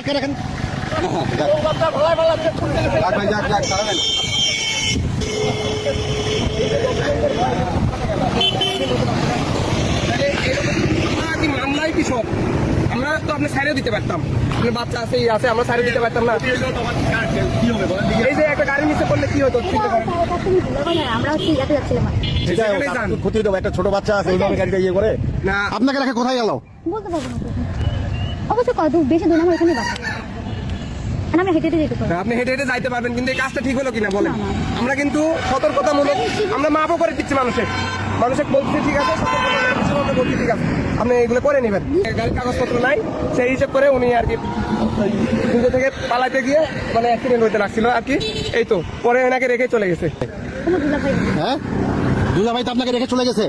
আটকে রাখেন। মামলাই কি সব আমরা তো আপনি সাইডে দিতে পারতাম, আপনার বাচ্চা আছে ই আছে, আমরা সাইডে দিতে পারতাম না। এই যে একটা গাড়ি নিচে করলে কি হতো? ক্ষতি দেবো, একটা ছোট বাচ্চা আছে ওইভাবে গাড়িটা ইয়ে করে না আপনাকে রেখে কোথায় গেল? বলতে পারবো না অবশ্যই কত বেশি দূর আমার এখানে বাসা, আমি হেঁটে হেঁটে যেতে পারবো। আপনি হেঁটে হেঁটে যাইতে পারবেন, কিন্তু এই কাজটা ঠিক হলো কিনা বলেন? আমরা কিন্তু সতর্কতামূলক আমরা মাপও করে দিচ্ছি মানুষে বলছি ঠিক আছে, সতর্কতা বলছি ঠিক আছে, আপনি এগুলো করে নেবেন। গাড়ির কাগজপত্র নাই সেই হিসেব করে উনি আর কি নিজে থেকে পালাইতে গিয়ে মানে অ্যাক্সিডেন্ট হইতে লাগছিল আর কি। এই তো পরে ওনাকে রেখে চলে গেছে। কোনো দুলাভাই হ্যাঁ দুলা ভাই তো আপনাকে রেখে চলে গেছে।